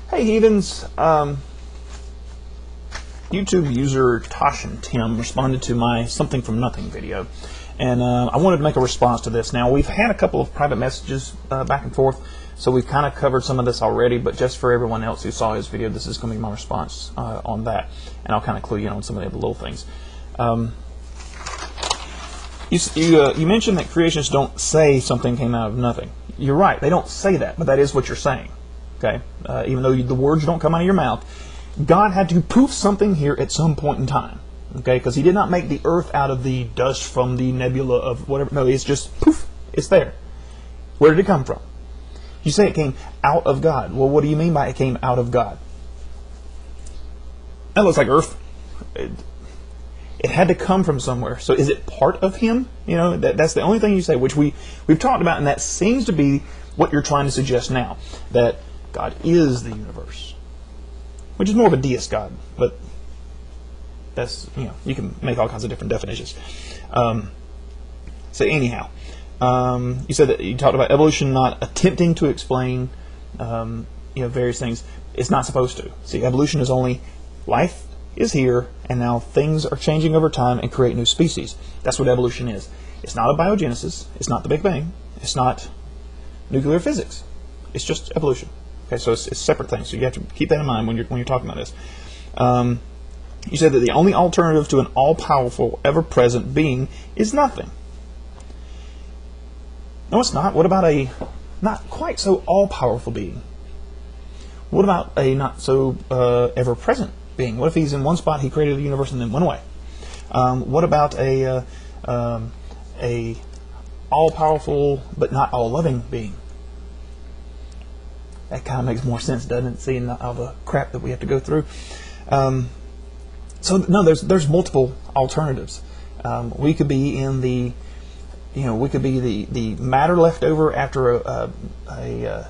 Hey heathens, YouTube user toshandtim responded to my Something from Nothing video, and I wanted to make a response to this. Now, we've had a couple of private messages back and forth, so we've kind of covered some of this already, but just for everyone else who saw his video, this is going to be my response on that, and I'll kind of clue you in on some of the other little things. You mentioned that creationists don't say something came out of nothing. You're right, they don't say that, but that is what you're saying. Okay, even though the words don't come out of your mouth, God had to poof something here at some point in time. Okay, because He did not make the earth out of the dust from the nebula of whatever. No, it's just poof, it's there. Where did it come from? You say it came out of God. Well, what do you mean by it came out of God? That looks like earth. It had to come from somewhere. So is it part of Him? You know, that's the only thing you say, which we've talked about, and that seems to be what you're trying to suggest now, that God is the universe, which is more of a deist God, but that's, you can make all kinds of different definitions. So anyhow, you said that you talked about evolution not attempting to explain, various things. It's not supposed to. See, evolution is only life is here, and now things are changing over time and create new species. That's what evolution is. It's not a biogenesis. It's not the Big Bang. It's not nuclear physics. It's just evolution. Okay, so it's separate things. So you have to keep that in mind when you're talking about this. You said that the only alternative to an all-powerful, ever-present being is nothing. No, it's not. What about a not quite so all-powerful being? What about a not so ever-present being? What if He's in one spot, He created the universe, and then went away? What about a all-powerful but not all-loving being? That kind of makes more sense, doesn't it? Seeing all the crap that we have to go through. So no, there's multiple alternatives. We could be in the, we could be the matter left over after a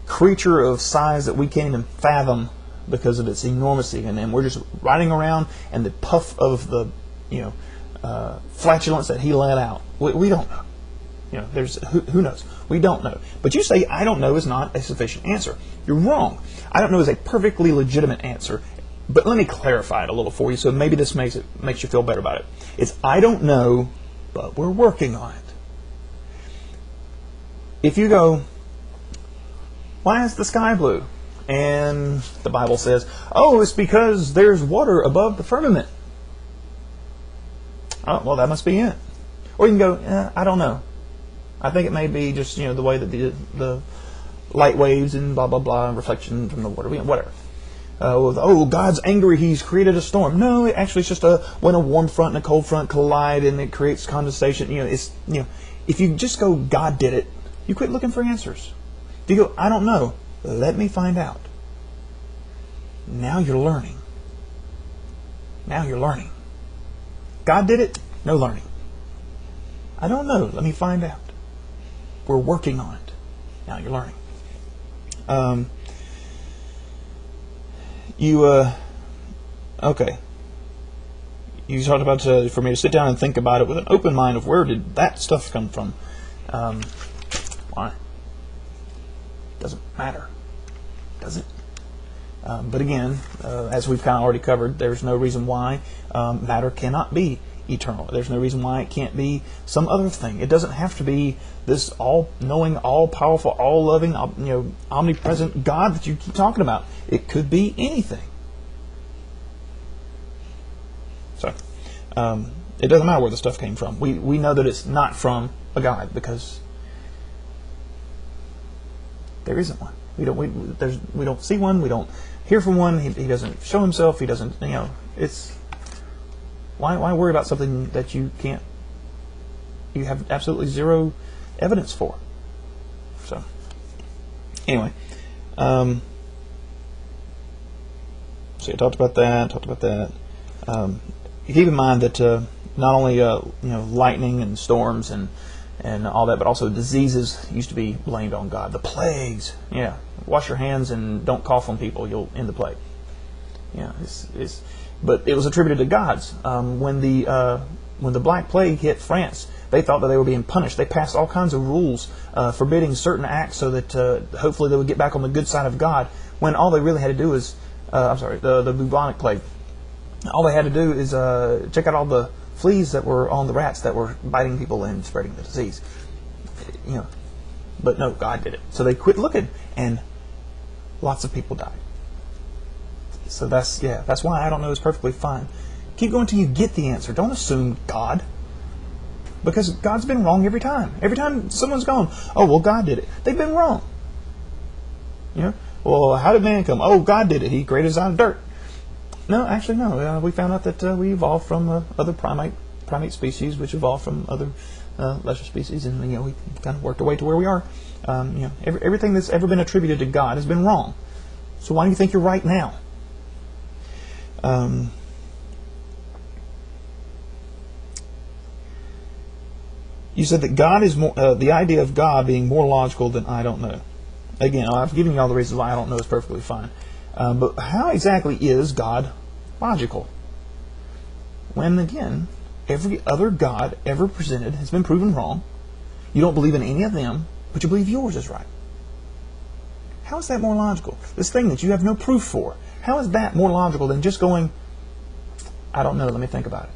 creature of size that we can't even fathom because of its enormity, and we're just riding around, and the puff of the flatulence that He let out. We don't know. There's who knows? We don't know. But you say I don't know is not a sufficient answer. You're wrong. I don't know is a perfectly legitimate answer. But let me clarify it a little for you, so maybe this makes you feel better about it. It's I don't know, but we're working on it. If you go, why is the sky blue? And the Bible says, oh, it's because there's water above the firmament. Oh, well, that must be it. Or you can go, I don't know. I think it may be just, the way that the light waves and blah, blah, blah, reflection from the water, whatever. God's angry, He's created a storm. No, actually it's just when a warm front and a cold front collide and it creates condensation. If you just go, God did it, you quit looking for answers. If you go, I don't know, let me find out. Now you're learning. God did it, no learning. I don't know, let me find out. We're working on it. Now you're learning. Okay. You talked about for me to sit down and think about it with an open mind of where did that stuff come from. Why? Doesn't matter. Does it? But again, as we've kind of already covered, there's no reason why matter cannot be eternal. There's no reason why it can't be some other thing. It doesn't have to be this all-knowing, all-powerful, all-loving, omnipresent God that you keep talking about. It could be anything. So, it doesn't matter where the stuff came from. We know that it's not from a God because there isn't one. We don't see one. We don't hear from one. He doesn't show Himself. He doesn't. It's why worry about something that you have absolutely zero evidence for. So anyway, so I talked about that. Keep in mind that not only lightning and storms and all that, but also diseases used to be blamed on God. The plagues, wash your hands and don't cough on people, you'll end the plague. But it was attributed to gods. When the Black Plague hit France, They thought that they were being punished. They passed all kinds of rules forbidding certain acts so that hopefully they would get back on the good side of God, when all they really had to do is, the bubonic plague. All they had to do is check out all the fleas that were on the rats that were biting people and spreading the disease. But no, God did it. So they quit looking, and lots of people died. So that's why I don't know is perfectly fine. Keep going till you get the answer. Don't assume God, because God's been wrong every time. Every time someone's gone, oh well, God did it. They've been wrong. Well, how did man come? Oh, God did it. He created us out of dirt. No, actually, no. We found out that we evolved from other primate species, which evolved from other lesser species, and we kind of worked our way to where we are. Everything that's ever been attributed to God has been wrong. So why do you think you're right now? You said that God is more. The idea of God being more logical than I don't know. Again, I've given you all the reasons why I don't know is perfectly fine. But how exactly is God logical? When, again, every other God ever presented has been proven wrong. You don't believe in any of them, but you believe yours is right. How is that more logical? This thing that you have no proof for, how is that more logical than just going, I don't know, let me think about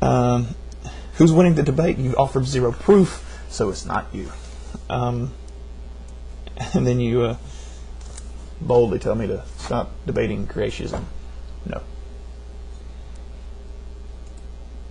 it. Who's winning the debate? You offered zero proof, so it's not you. And then you boldly tell me to stop debating creationism. No.